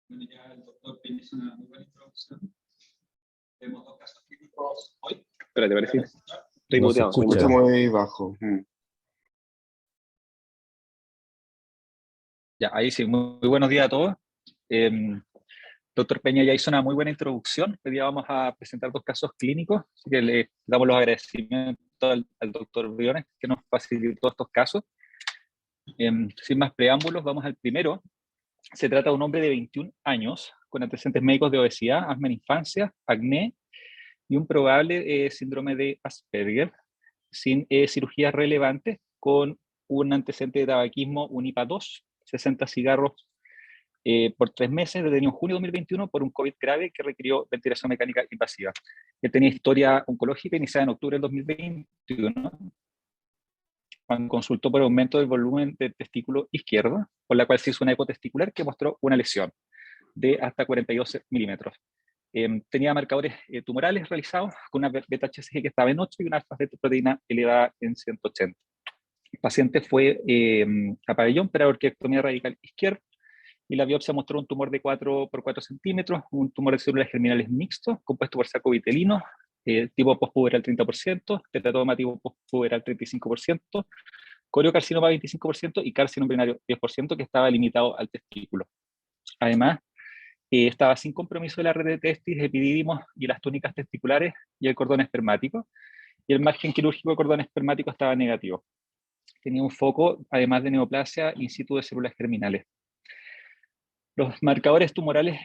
Bueno, ya el doctor Peña hizo una muy buena introducción. Vemos dos casos clínicos hoy. Espérate, parece que estoy No se muteado. escucha muy bajo. Ya, ahí sí, muy buenos días a todos. Doctor Peña ya hizo una muy buena introducción. Hoy día vamos a presentar dos casos clínicos, así que le damos los agradecimientos al doctor Briones que nos facilitó estos casos. Sin más preámbulos, vamos al primero. Se trata de un hombre de 21 años con antecedentes médicos de obesidad, asma en infancia, acné y un probable síndrome de Asperger, sin cirugías relevantes, con un antecedente de tabaquismo, un IPA 2, 60 cigarros por 3 meses, detenido en junio de 2021 por un COVID grave que requirió ventilación mecánica invasiva. Él tenía historia oncológica iniciada en octubre del 2021, cuando consultó por aumento del volumen del testículo izquierdo, por la cual se hizo una eco testicular que mostró una lesión de hasta 42 milímetros. Tenía marcadores tumorales realizados con una beta-HCG que estaba en 8 y una alfa-fetoproteína elevada en 180. El paciente fue a pabellón para orquiectomía radical izquierda y la biopsia mostró un tumor de 4 por 4 centímetros, un tumor de células germinales mixto, compuesto por saco vitelino, tipo postpuberal 30%, teratoma tipo postpuberal 35%, coriocarcinoma 25% y carcinoma urinario 10%, que estaba limitado al testículo. Además, estaba sin compromiso de la red de testis, epidídimos y las túnicas testiculares y el cordón espermático, y el margen quirúrgico de cordón espermático estaba negativo. Tenía un foco, además de neoplasia, in situ de células germinales. Los marcadores tumorales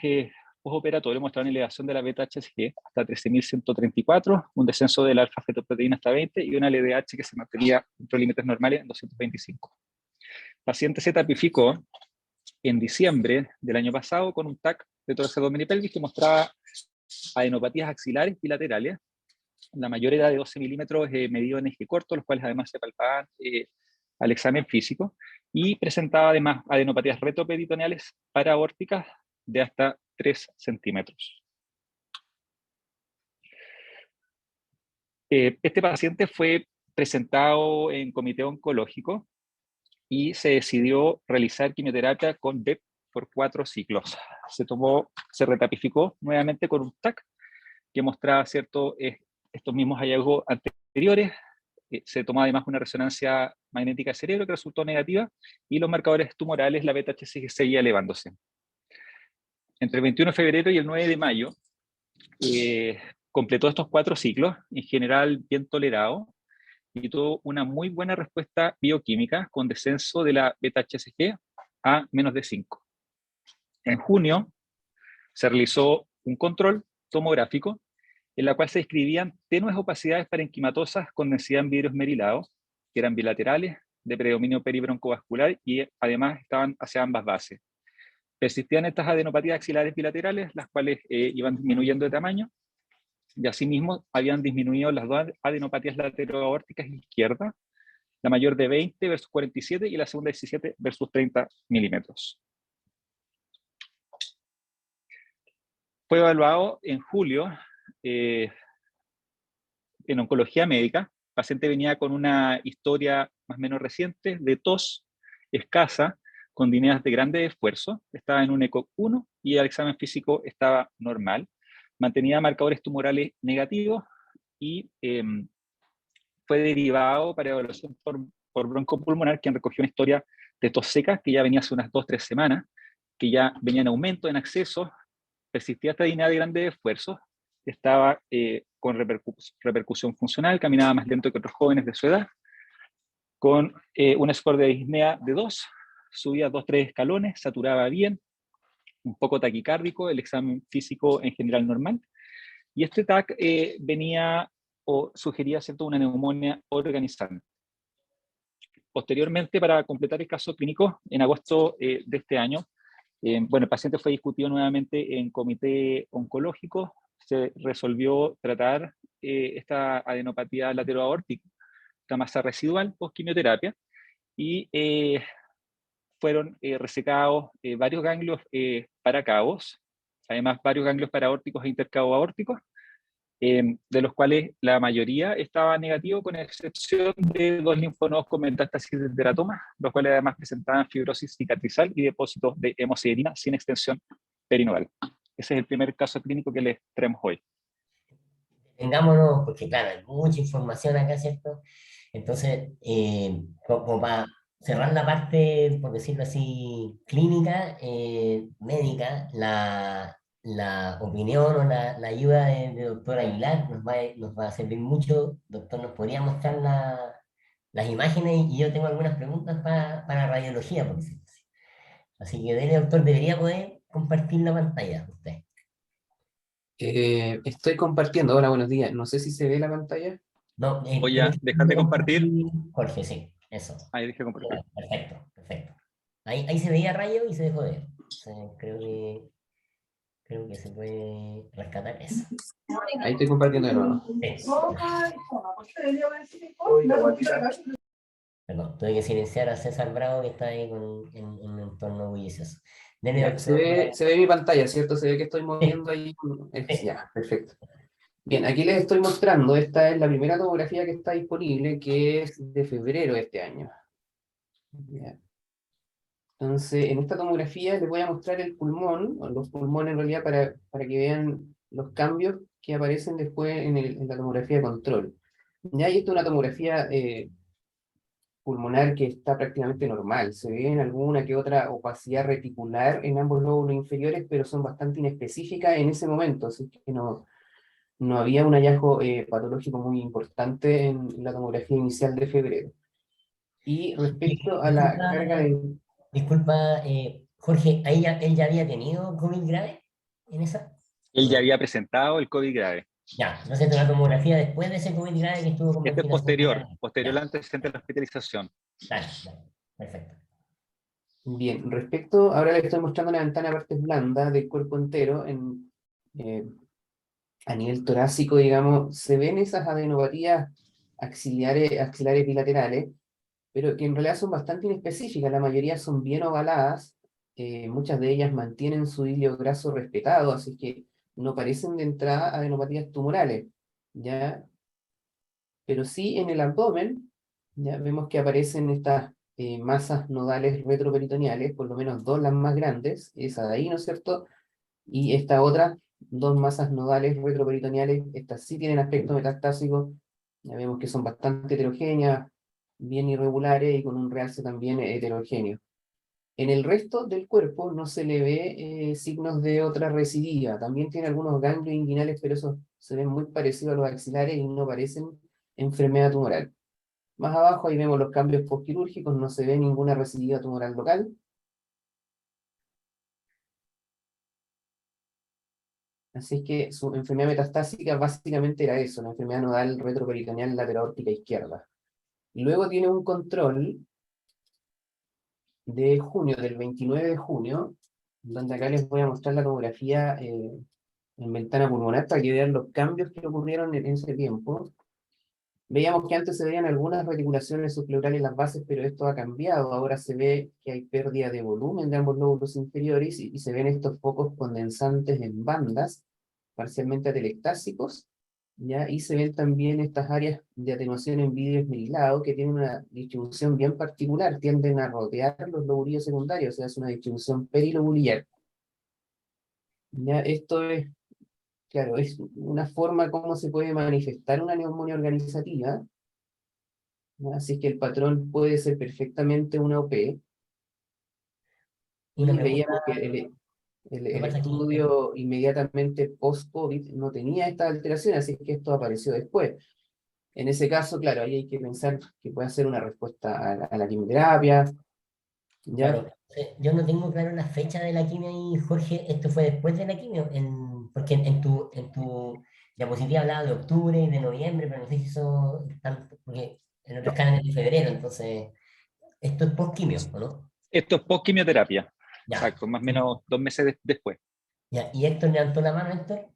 postoperatorios mostraron elevación de la beta-HCG hasta 13.134, un descenso de la alfa-fetoproteína hasta 20 y una LDH que se mantenía dentro de límites normales en 225. El paciente se tapificó en diciembre del año pasado con un TAC de tórax abdomen y pelvis que mostraba adenopatías axilares bilaterales. La mayor era de 12 milímetros medido en eje corto, los cuales además se palpaban al examen físico, y presentaba además adenopatías retroperitoneales paraórticas de hasta 3 centímetros. Este paciente fue presentado en comité oncológico y se decidió realizar quimioterapia con BEP por 4 ciclos. Se retapificó nuevamente con un TAC que mostraba estos mismos hallazgos anteriores. Se tomó además una resonancia magnética de cerebro que resultó negativa y los marcadores tumorales, la beta-HCG seguía elevándose. Entre el 21 de febrero y el 9 de mayo completó estos 4 ciclos, en general bien tolerado, y tuvo una muy buena respuesta bioquímica con descenso de la beta-HCG a menos de 5. En junio se realizó un control tomográfico en la cual se describían tenues opacidades parenquimatosas con densidad en vidrios merilados, que eran bilaterales, de predominio peribroncovascular y además estaban hacia ambas bases. Persistían estas adenopatías axilares bilaterales, las cuales iban disminuyendo de tamaño, y asimismo habían disminuido las dos adenopatías lateroaórticas izquierdas, la mayor de 20 versus 47 y la segunda 17 versus 30 milímetros. Fue evaluado en julio en oncología médica. El paciente venía con una historia más o menos reciente de tos escasa, con dineas de grande esfuerzo, estaba en un ECOG 1 y el examen físico estaba normal. Mantenía marcadores tumorales negativos y fue derivado para evaluación por broncopulmonar, quien recogió una historia de tos seca que ya venía hace unas 2-3 semanas, que ya venía en aumento, en acceso, persistía esta dinea de grande esfuerzo, estaba con repercusión funcional, caminaba más lento que otros jóvenes de su edad, con un score de disnea de 2, subía 2-3 escalones, saturaba bien, un poco taquicárdico, el examen físico en general normal, y este TAC venía o sugería una neumonía organizante. Posteriormente, para completar el caso clínico, en agosto de este año, el paciente fue discutido nuevamente en comité oncológico, se resolvió tratar esta adenopatía lateroaórtica, esta masa residual post-quimioterapia, y fueron resecados varios ganglios paracavos, además varios ganglios paraórticos e intercavoaórticos, de los cuales la mayoría estaba negativo, con excepción de 2 linfonodos con metástasis de teratoma, los cuales además presentaban fibrosis cicatrizal y depósitos de hemosiderina sin extensión perinoval. Ese es el primer caso clínico que les traemos hoy. Tengámonos, porque claro, hay mucha información acá, ¿cierto? Entonces, como para cerrar la parte, por decirlo así, clínica, médica, la opinión o la ayuda de doctor Aguilar nos va a servir mucho. Doctor, ¿nos podría mostrar las imágenes? Y yo tengo algunas preguntas para radiología, por decirlo así. Así que, dele, doctor, debería poder compartir la pantalla, usted. Estoy compartiendo. Hola, buenos días. No sé si se ve la pantalla. No, Voy a dejar de compartir. Jorge, sí, eso. Ahí dejé compartir. Perfecto, perfecto. Ahí se veía rayo y se dejó de ver. Creo que se puede rescatar eso. Ahí estoy compartiendo de nuevo. Perdón, tuve que silenciar a César Bravo que está ahí en un entorno bullicioso. Dele, Ya, doctor. se ve mi pantalla, ¿cierto? Se ve que estoy moviendo ahí. Ya, perfecto. Bien, aquí les estoy mostrando. Esta es la primera tomografía que está disponible, que es de febrero de este año. Ya. Entonces, en esta tomografía les voy a mostrar el pulmón, o los pulmones en realidad, para que vean los cambios que aparecen después en la tomografía de control. Ya, y esta es una tomografía pulmonar que está prácticamente normal. Se ve en alguna que otra opacidad reticular en ambos lóbulos inferiores, pero son bastante inespecíficas en ese momento, así que no había un hallazgo patológico muy importante en la tomografía inicial de febrero. Y respecto a la carga de... Disculpa, Jorge, ¿él ya había tenido COVID grave en esa? Él ya había presentado el COVID grave. Ya, entonces una tomografía después de ese COVID grave que estuvo con Este es ventilación. posterior al antecedente de la hospitalización. Dale, perfecto. Bien, respecto, ahora les estoy mostrando una ventana de partes blandas del cuerpo entero, a nivel torácico, digamos, se ven esas adenopatías axilares bilaterales, pero que en realidad son bastante inespecíficas, la mayoría son bien ovaladas, muchas de ellas mantienen su hilo graso respetado, así que no parecen de entrada adenopatías tumorales, ¿ya? Pero sí en el abdomen, ya vemos que aparecen estas masas nodales retroperitoneales, por lo menos dos las más grandes, esa de ahí, ¿no es cierto? Y esta otra, dos masas nodales retroperitoneales, estas sí tienen aspecto metastásico, ya vemos que son bastante heterogéneas, bien irregulares y con un realce también heterogéneo. En el resto del cuerpo no se le ve signos de otra recidiva, también tiene algunos ganglios inguinales, pero esos se ven muy parecidos a los axilares y no parecen enfermedad tumoral. Más abajo ahí vemos los cambios postquirúrgicos, no se ve ninguna recidiva tumoral local. Así es que su enfermedad metastásica básicamente era eso, la enfermedad nodal retroperitoneal lateral aórtica izquierda. Luego tiene un control de junio, del 29 de junio, donde acá les voy a mostrar la tomografía en ventana pulmonar para que vean los cambios que ocurrieron en ese tiempo. Veíamos que antes se veían algunas reticulaciones subpleurales en las bases, pero esto ha cambiado. Ahora se ve que hay pérdida de volumen de ambos lóbulos inferiores y se ven estos focos condensantes en bandas, parcialmente atelectásicos, ¿ya? Y se ven también estas áreas de atenuación en vidrio esmerilado que tienen una distribución bien particular, tienden a rodear los lobulillos secundarios, o sea, es una distribución perilobular. ¿Ya? Esto es, claro, es una forma como se puede manifestar una neumonía organizativa, ¿no? Así que el patrón puede ser perfectamente una OP, Una y pregunta, veíamos que ¿qué el pasa aquí? estudio inmediatamente post-COVID no tenía esta alteración, así que esto apareció después. En ese caso, claro, ahí hay que pensar que puede ser una respuesta a la quimioterapia, ¿ya? Claro, yo no tengo claro la fecha de la quimio y Jorge, esto fue después de la quimio, porque en tu diapositiva hablaba de octubre y de noviembre, pero no sé si eso, porque en otros canales de febrero, entonces, esto es post quimio, ¿o no? Esto es post-quimioterapia. Ya. Exacto, más o menos 2 meses después. Ya, y Héctor levantó la mano, Héctor.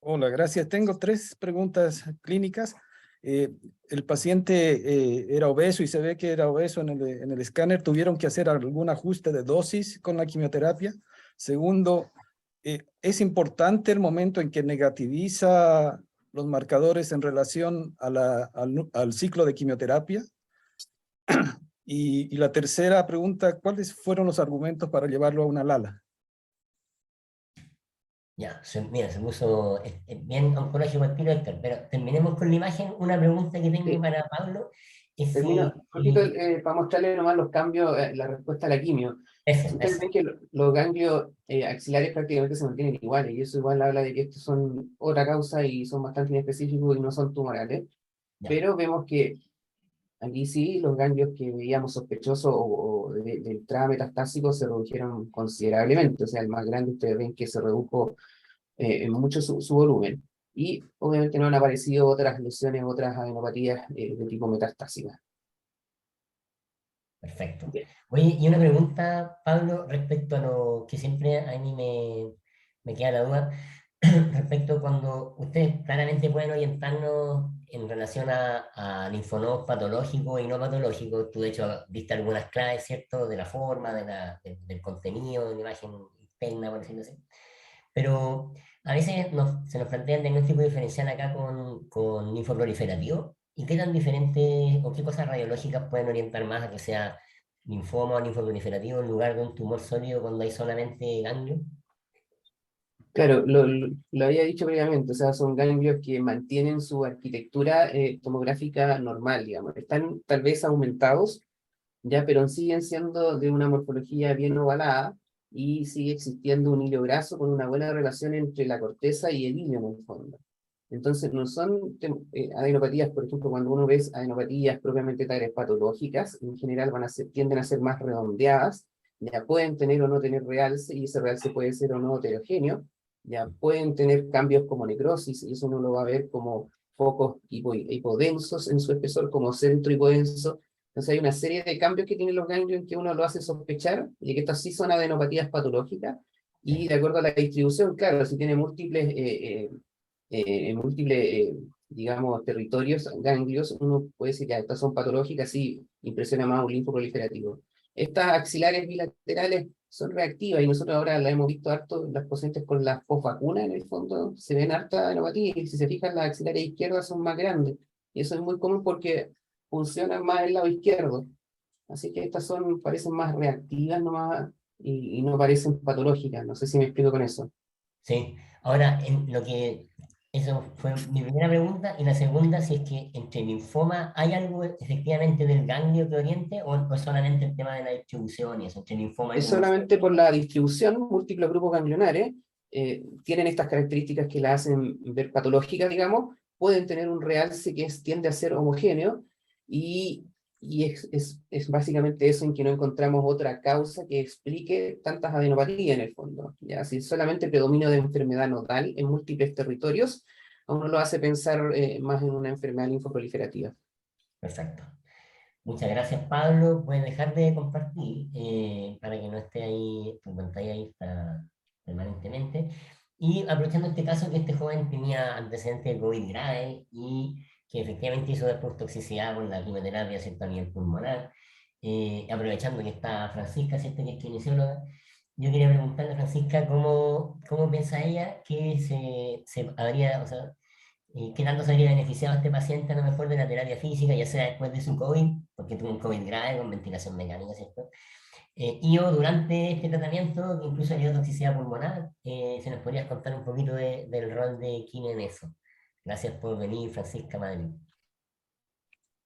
Hola, gracias. Tengo 3 preguntas clínicas. El paciente era obeso y se ve que era obeso en el escáner. ¿Tuvieron que hacer algún ajuste de dosis con la quimioterapia? Segundo, ¿es importante el momento en que negativiza los marcadores en relación a al ciclo de quimioterapia? Y la tercera pregunta, ¿cuáles fueron los argumentos para llevarlo a una LALA? Ya, mira, se puso bien oncológico el tiro, Héctor, pero terminemos con la imagen. Una pregunta que tengo Sí. para Pablo es Termino si... un poquito para mostrarle nomás los cambios, la respuesta a la quimio. Si ustedes ven que los ganglios axilares prácticamente se mantienen iguales, y eso igual habla de que estos son otra causa y son bastante inespecíficos y no son tumorales. Ya. Pero vemos que aquí sí, los ganglios que veíamos sospechosos o del trama metastásico se redujeron considerablemente. O sea, el más grande, ustedes ven que se redujo en mucho su volumen. Y obviamente no han aparecido otras lesiones, otras adenopatías de tipo metastásica. Perfecto. Bien. Oye, y una pregunta, Pablo, respecto a lo que siempre a mí me queda la duda, respecto a cuando ustedes claramente pueden orientarnos en relación a linfonodos patológicos y no patológicos. Tú, de hecho, diste algunas claves, ¿cierto?, de la forma, del contenido, de la imagen interna, por decirlo así. Pero a veces se nos plantea el diagnóstico diferencial acá con linfoproliferativo. ¿Y qué tan diferente o qué cosas radiológicas pueden orientar más a que sea linfoma o linfoproliferativo en lugar de un tumor sólido cuando hay solamente ganglio? Claro, lo había dicho previamente, o sea, son ganglios que mantienen su arquitectura tomográfica normal, digamos. Están tal vez aumentados, ya, pero siguen siendo de una morfología bien ovalada y sigue existiendo un hilo graso con una buena relación entre la corteza y el hilo en el fondo. Entonces, no son adenopatías, por ejemplo, cuando uno ve adenopatías propiamente tales patológicas, en general tienden a ser más redondeadas, ya pueden tener o no tener realce, y ese realce puede ser o no heterogéneo, ya pueden tener cambios como necrosis, y eso uno lo va a ver como focos hipodensos en su espesor, como centro hipodenso. Entonces hay una serie de cambios que tienen los ganglios que uno lo hace sospechar, y que estas sí son adenopatías patológicas, y de acuerdo a la distribución, claro, si tiene múltiples, digamos, territorios, ganglios, uno puede decir que estas son patológicas y impresiona más un linfo proliferativo. Estas axilares bilaterales son reactivas y nosotros ahora la hemos visto harto, las pacientes con la posvacuna en el fondo se ven harta adenopatía y si se fijan las axilares izquierdas son más grandes y eso es muy común porque funcionan más el lado izquierdo. Así que estas parecen más reactivas nomás y no parecen patológicas. No sé si me explico con eso. Sí. Ahora, eso fue mi primera pregunta, y la segunda, si es que entre linfoma hay algo efectivamente del ganglio que oriente, o es solamente el tema de la distribución y eso, entre linfoma y Es tumor. solamente por la distribución, múltiples grupos ganglionares tienen estas características que la hacen ver patológica, digamos, pueden tener un realce que tiende a ser homogéneo, y es básicamente eso en que no encontramos otra causa que explique tantas adenopatías en el fondo. Ya, si solamente predominio de enfermedad nodal en múltiples territorios, a uno lo hace pensar más en una enfermedad linfoproliferativa. Perfecto. Muchas gracias, Pablo. Puedes dejar de compartir para que no esté ahí, tu pantalla ahí está permanentemente. Y aprovechando este caso que este joven tenía antecedentes de COVID grave y que efectivamente hizo después toxicidad con la quimioterapia, ¿cierto?, a nivel pulmonar, aprovechando que está Francisca, ¿cierto?, que es kinesióloga, yo quería preguntarle a Francisca cómo piensa ella que se habría, o sea, qué tanto se habría beneficiado a este paciente a lo mejor de la terapia física, ya sea después de su COVID, porque tuvo un COVID grave con ventilación mecánica, ¿cierto? Y o durante este tratamiento, que incluso había toxicidad pulmonar, se nos podrías contar un poquito del rol de Kine en eso. Gracias por venir, Francisca Madrid.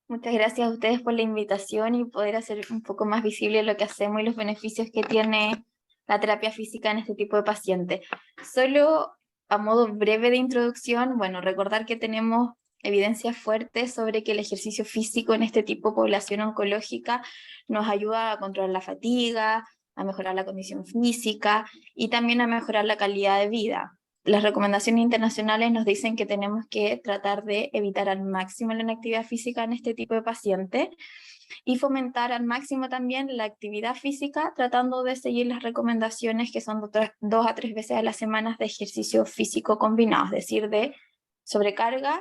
Muchas gracias a ustedes por la invitación y poder hacer un poco más visible lo que hacemos y los beneficios que tiene la terapia física en este tipo de pacientes. Solo a modo breve de introducción, bueno, recordar que tenemos evidencias fuertes sobre que el ejercicio físico en este tipo de población oncológica nos ayuda a controlar la fatiga, a mejorar la condición física y también a mejorar la calidad de vida. Las recomendaciones internacionales nos dicen que tenemos que tratar de evitar al máximo la inactividad física en este tipo de pacientes y fomentar al máximo también la actividad física, tratando de seguir las recomendaciones que son 2 a 3 veces a la semana de ejercicio físico combinado, es decir, de sobrecarga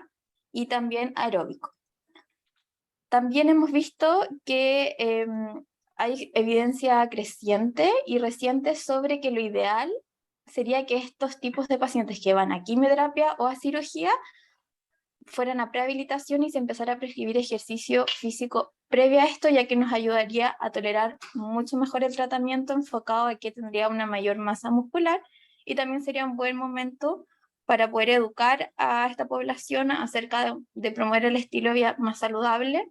y también aeróbico. También hemos visto que hay evidencia creciente y reciente sobre que lo ideal sería que estos tipos de pacientes que van a quimioterapia o a cirugía fueran a prehabilitación y se empezara a prescribir ejercicio físico previo a esto, ya que nos ayudaría a tolerar mucho mejor el tratamiento enfocado a que tendría una mayor masa muscular, y también sería un buen momento para poder educar a esta población acerca de promover el estilo de vida más saludable,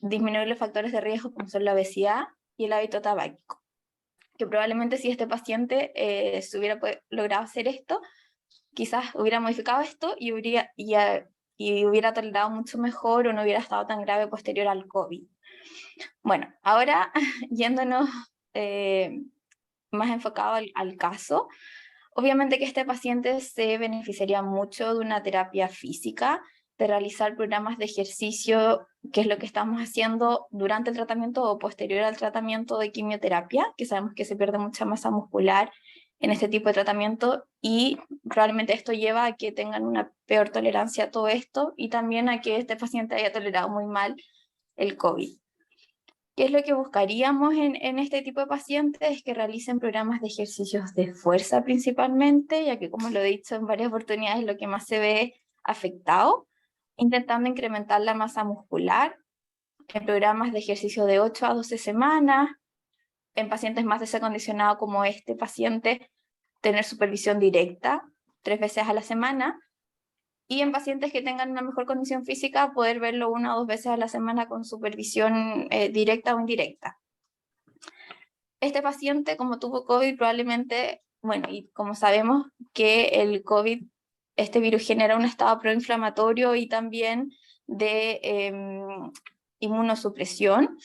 disminuir los factores de riesgo como son la obesidad y el hábito tabáquico. Que probablemente si este paciente se hubiera logrado hacer esto, quizás hubiera modificado esto y hubiera tolerado mucho mejor, o no hubiera estado tan grave posterior al COVID. Bueno, ahora yéndonos más enfocado al caso, obviamente que este paciente se beneficiaría mucho de una terapia física, de realizar programas de ejercicio, que es lo que estamos haciendo durante el tratamiento o posterior al tratamiento de quimioterapia, que sabemos que se pierde mucha masa muscular en este tipo de tratamiento, y probablemente esto lleva a que tengan una peor tolerancia a todo esto, y también a que este paciente haya tolerado muy mal el COVID. ¿Qué es lo que buscaríamos en este tipo de pacientes? Es que realicen programas de ejercicios de fuerza principalmente, ya que, como lo he dicho en varias oportunidades, es lo que más se ve afectado, intentando incrementar la masa muscular en programas de ejercicio de 8 a 12 semanas, en pacientes más desacondicionados como este paciente, tener supervisión directa 3 veces a la semana, y en pacientes que tengan una mejor condición física, poder verlo 1 o 2 veces a la semana con supervisión directa o indirecta. Este paciente, como tuvo COVID, probablemente, bueno, y como sabemos que el COVID, este virus genera un estado proinflamatorio y también de inmunosupresión,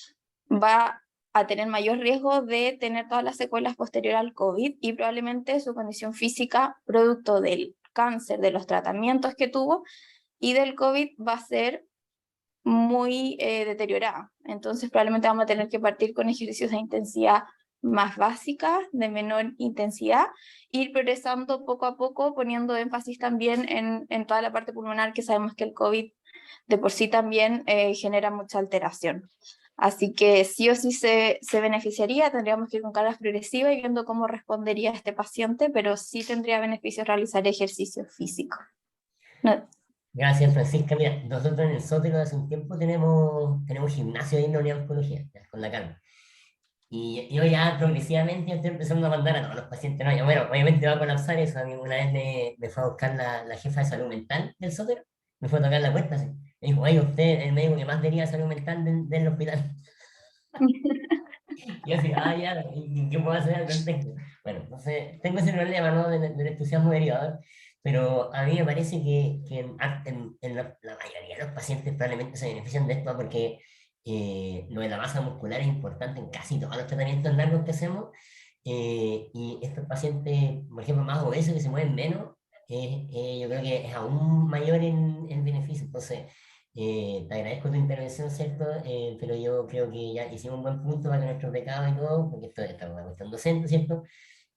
va a tener mayor riesgo de tener todas las secuelas posteriores al COVID, y probablemente su condición física, producto del cáncer, de los tratamientos que tuvo y del COVID, va a ser muy deteriorada. Entonces probablemente vamos a tener que partir con ejercicios de intensidad más básicas, de menor intensidad, ir progresando poco a poco, poniendo énfasis también en toda la parte pulmonar, que sabemos que el COVID de por sí también genera mucha alteración. Así que sí o sí se beneficiaría, tendríamos que ir con cargas progresivas y viendo cómo respondería este paciente, pero sí tendría beneficio realizar ejercicio físico. No. Gracias, Francisca. Mira, nosotros en el Sótero hace un tiempo tenemos gimnasio ahí en la Unidad de Oncología, ya, con la Carmen. Y yo ya progresivamente estoy empezando a mandar a todos los pacientes. No, bueno, obviamente va a colapsar eso. A mí una vez me fue a buscar la jefa de salud mental del Sótero, me fue a tocar la puerta, así. Me dijo, oye, usted es el médico que más debería de salud mental del hospital. Y yo así, ya, ¿y qué puedo hacer al respecto? Bueno, entonces tengo ese problema, ¿no? Del entusiasmo derivador, pero a mí me parece que en la mayoría de los pacientes probablemente se benefician de esto, porque lo de la masa muscular es importante en casi todos los tratamientos largos que hacemos, y estos pacientes, por ejemplo, más obesos, que se mueven menos, yo creo que es aún mayor el beneficio. Entonces, te agradezco tu intervención, ¿cierto? Pero yo creo que ya hicimos un buen punto para que nuestros becados y todo, porque esto es una cuestión docente, ¿cierto?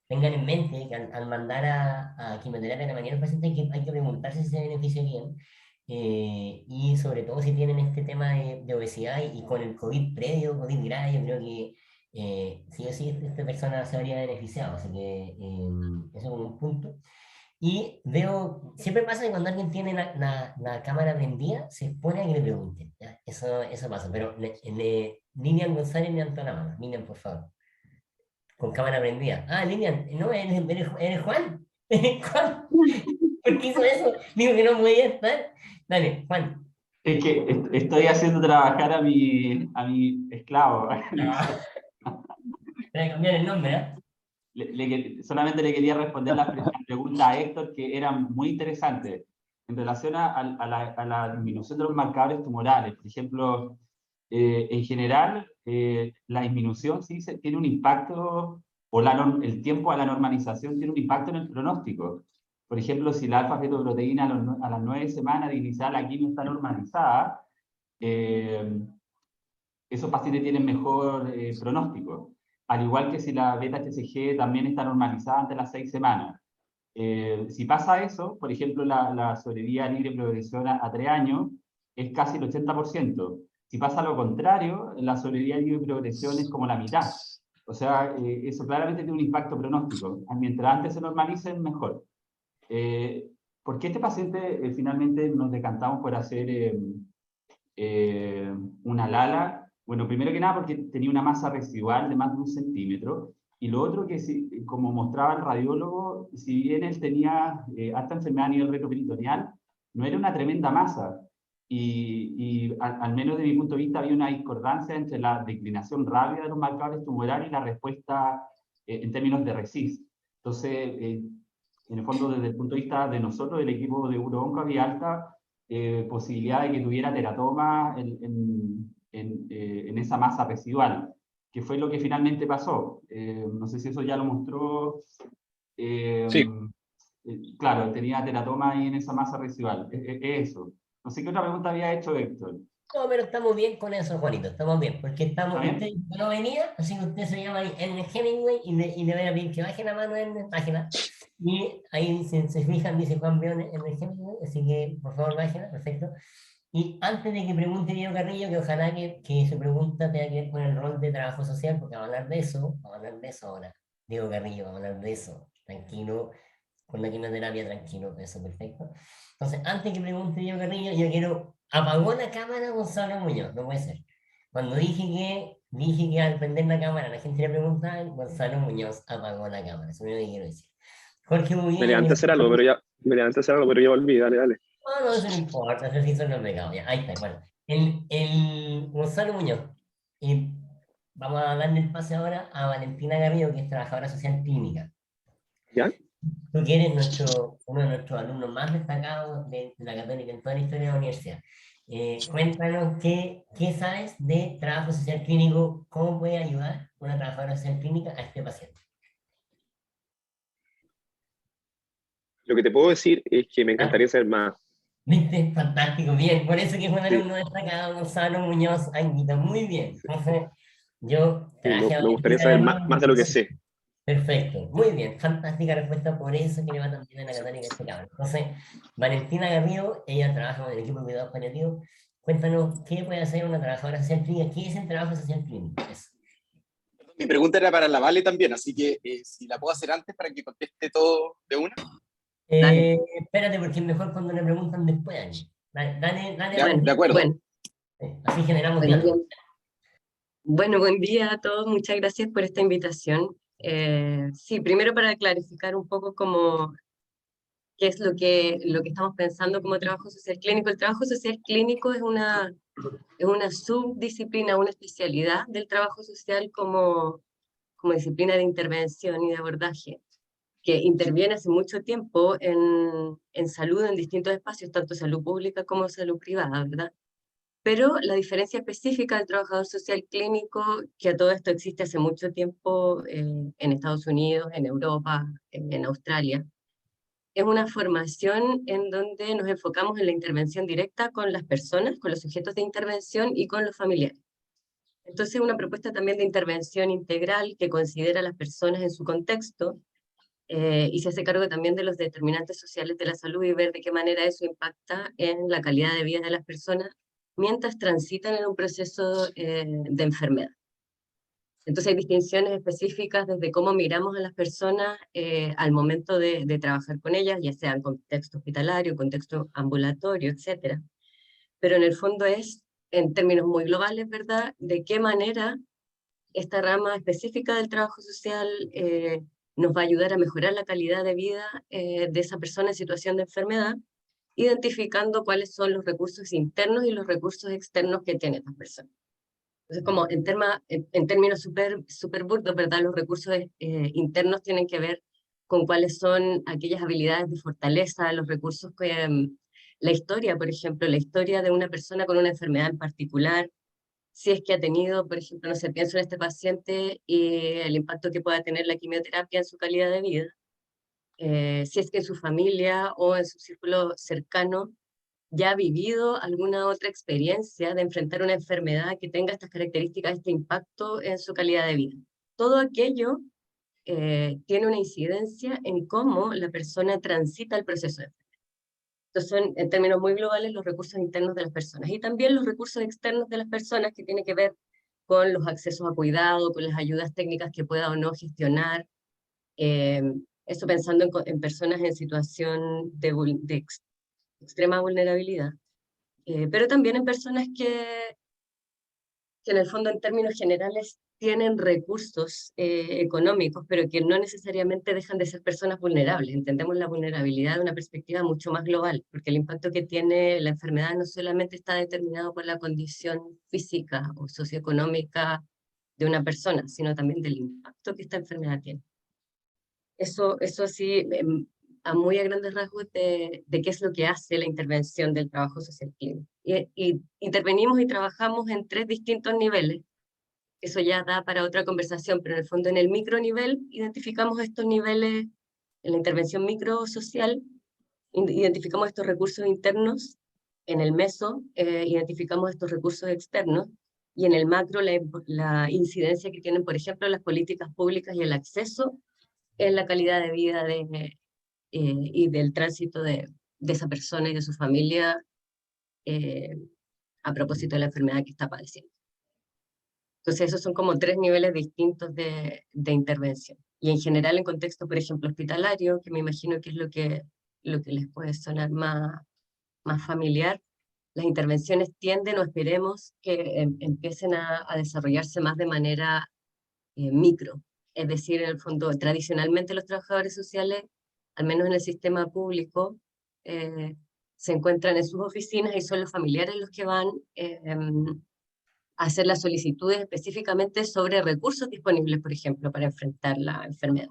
Tengan en mente que al mandar a quimioterapia a la mayoría de los pacientes hay que preguntarse si se beneficiarían, y sobre todo si tienen este tema de obesidad, y con el COVID previo, COVID grave, yo creo que sí o sí esta persona se habría beneficiado, así que eso como un punto. Y veo, siempre pasa que cuando alguien tiene la cámara prendida, se expone a que le pregunten, ¿ya? Eso pasa, pero Lilian González levantó la mano. Lilian, por favor. Con cámara prendida. Ah, Lilian, no, eres Juan. Eres Juan. ¿Por qué hizo eso? Digo que no podía estar. Dale, Juan. Es que estoy haciendo trabajar a mi esclavo. Voy a cambiar el nombre, ¿eh? Solamente le quería responder la pregunta a Héctor, que era muy interesante en relación a la disminución de los marcadores tumorales. Por ejemplo, en general, la disminución sí tiene un impacto, o el tiempo a la normalización tiene un impacto en el pronóstico. Por ejemplo, si la alfa-fetoproteína a las 9 semanas de iniciar la quimio está normalizada, esos pacientes tienen mejor pronóstico. Al igual que si la beta-HCG también está normalizada ante las 6 semanas. Si pasa eso, por ejemplo, la sobrevida libre de progresión a 3 años es casi el 80%. Si pasa lo contrario, la sobrevida libre de progresión es como la mitad. O sea, eso claramente tiene un impacto pronóstico. Mientras antes se normalicen, mejor. ¿por qué este paciente finalmente nos decantamos por hacer una LALA? Bueno, primero que nada porque tenía una masa residual de más de 1 centímetro, y lo otro que, como mostraba el radiólogo, si bien él tenía alta enfermedad a nivel retroperitoneal, no era una tremenda masa, y al menos de mi punto de vista había una discordancia entre la declinación rápida de los marcadores tumorales y la respuesta en términos de RECIST. Entonces, en el fondo, desde el punto de vista de nosotros, del equipo de UroOnco, había alta posibilidad de que tuviera teratoma en esa masa residual, que fue lo que finalmente pasó. No sé si eso ya lo mostró. Sí. Claro, tenía teratoma ahí en esa masa residual. Eso. No sé qué otra pregunta había hecho Héctor. No, pero estamos bien con eso, Juanito, estamos bien, porque estamos, ¿Está bien? usted no venía, así que usted se llama ahí Ernest Hemingway y le voy a pedir que baje la mano en la página. Y ahí se fijan, dice Juan Briones Ernest Hemingway, así que por favor bájela, perfecto. Y antes de que pregunte Diego Carrillo, que ojalá que su pregunta tenga que ver con el rol de trabajo social, porque vamos a hablar de eso, ahora. Diego Carrillo, vamos a hablar de eso, tranquilo, con la quimioterapia, tranquilo, eso, perfecto. Entonces, antes que pregunte Diego Carrillo, yo quiero... Apagó la cámara Gonzalo Muñoz, no puede ser. Cuando dije que al prender la cámara la gente le preguntaba, Gonzalo Muñoz apagó la cámara, eso es lo que quiero decir. Jorge Muguía... Me levanté a hacer algo, pero ya volví, dale, dale. No, eso no importa, eso sí son los pecados. Ya, ahí está, bueno. El Gonzalo Muñoz. Vamos a darle el pase ahora a Valentina Garrido, que es trabajadora social clínica. ¿Ya? Tú que eres uno de nuestros alumnos más destacados de la Católica en toda la historia de la universidad. Cuéntanos qué sabes de trabajo social clínico, cómo puede ayudar una trabajadora social clínica a este paciente. Lo que te puedo decir es que me encantaría saber más. ¿Viste? Fantástico, bien. Por eso que es un Sí. alumno destacado, Gonzalo Muñoz Anguita. Muy bien. Entonces, yo Sí, traje a me gustaría Valentina saber Garrido. más de lo que sé. Perfecto, muy bien. Fantástica respuesta, por eso que le va tan bien en la Católica este cabrón. Entonces, Valentina Garrido, ella trabaja con el equipo de cuidados paliativos. Cuéntanos, ¿qué puede hacer una trabajadora social clínica? ¿Qué es el trabajo social clínico? Eso. Mi pregunta era para la Vale también, así que si la puedo hacer antes para que conteste todo de una. Espérate, porque es mejor cuando le preguntan después, Ani. Dale, Ya, Vale. de acuerdo. Bueno, Así generamos bueno, diálogo. bueno, buen día a todos. Muchas gracias por esta invitación. Sí, primero para clarificar un poco qué es lo que estamos pensando como trabajo social clínico. El trabajo social clínico es una subdisciplina, una especialidad del trabajo social como disciplina de intervención y de abordaje, que interviene hace mucho tiempo en salud en distintos espacios, tanto salud pública como salud privada, ¿verdad? Pero la diferencia específica del trabajador social clínico, que a todo esto existe hace mucho tiempo en Estados Unidos, en Europa, en Australia, es una formación en donde nos enfocamos en la intervención directa con las personas, con los sujetos de intervención y con los familiares. Entonces es una propuesta también de intervención integral que considera a las personas en su contexto y se hace cargo también de los determinantes sociales de la salud y ver de qué manera eso impacta en la calidad de vida de las personas mientras transitan en un proceso de enfermedad. Entonces hay distinciones específicas desde cómo miramos a las personas al momento de trabajar con ellas, ya sea en contexto hospitalario, contexto ambulatorio, etc. Pero en el fondo es, en términos muy globales, ¿verdad?, de qué manera esta rama específica del trabajo social nos va a ayudar a mejorar la calidad de vida de esa persona en situación de enfermedad, identificando cuáles son los recursos internos y los recursos externos que tiene esta persona. Entonces, como en términos súper burdos, ¿verdad? Los recursos internos tienen que ver con cuáles son aquellas habilidades de fortaleza, los recursos que... la historia, por ejemplo, la historia de una persona con una enfermedad en particular, si es que ha tenido, por ejemplo, no sé, pienso en este paciente y el impacto que pueda tener la quimioterapia en su calidad de vida, si es que en su familia o en su círculo cercano ya ha vivido alguna otra experiencia de enfrentar una enfermedad que tenga estas características, este impacto en su calidad de vida. Todo aquello tiene una incidencia en cómo la persona transita el proceso de enfermedad. Entonces son, en términos muy globales, los recursos internos de las personas. Y también los recursos externos de las personas, que tienen que ver con los accesos a cuidado, con las ayudas técnicas que pueda o no gestionar, Eso pensando en personas en situación de extrema vulnerabilidad, pero también en personas que en el fondo en términos generales tienen recursos económicos, pero que no necesariamente dejan de ser personas vulnerables. Entendemos la vulnerabilidad de una perspectiva mucho más global, porque el impacto que tiene la enfermedad no solamente está determinado por la condición física o socioeconómica de una persona, sino también del impacto que esta enfermedad tiene. Eso sí, a muy a grandes rasgos de qué es lo que hace la intervención del trabajo social clínico. Y intervenimos y trabajamos en 3 distintos niveles. Eso ya da para otra conversación, pero en el fondo en el micronivel identificamos estos niveles, en la intervención microsocial, identificamos estos recursos internos, en el meso identificamos estos recursos externos, y en el macro la incidencia que tienen, por ejemplo, las políticas públicas y el acceso en la calidad de vida y del tránsito de esa persona y de su familia a propósito de la enfermedad que está padeciendo. Entonces esos son como 3 niveles distintos de intervención. Y en general en contexto, por ejemplo, hospitalario, que me imagino que es lo que les puede sonar más familiar, las intervenciones tienden o esperemos que empiecen a desarrollarse más de manera micro. Es decir, en el fondo, tradicionalmente los trabajadores sociales, al menos en el sistema público, se encuentran en sus oficinas y son los familiares los que van a hacer las solicitudes específicamente sobre recursos disponibles, por ejemplo, para enfrentar la enfermedad.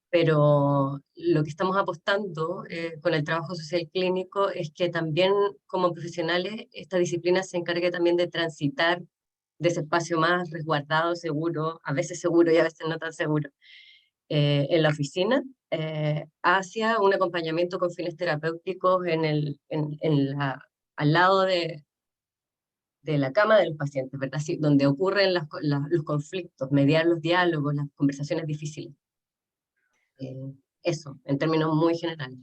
Pero lo que estamos apostando con el trabajo social clínico es que también como profesionales esta disciplina se encargue también de transitar de ese espacio más resguardado, seguro, a veces seguro y a veces no tan seguro, en la oficina, hacia un acompañamiento con fines terapéuticos al lado de la cama de los pacientes, ¿verdad? Sí, donde ocurren los conflictos, mediar los diálogos, las conversaciones difíciles. Eso, en términos muy generales.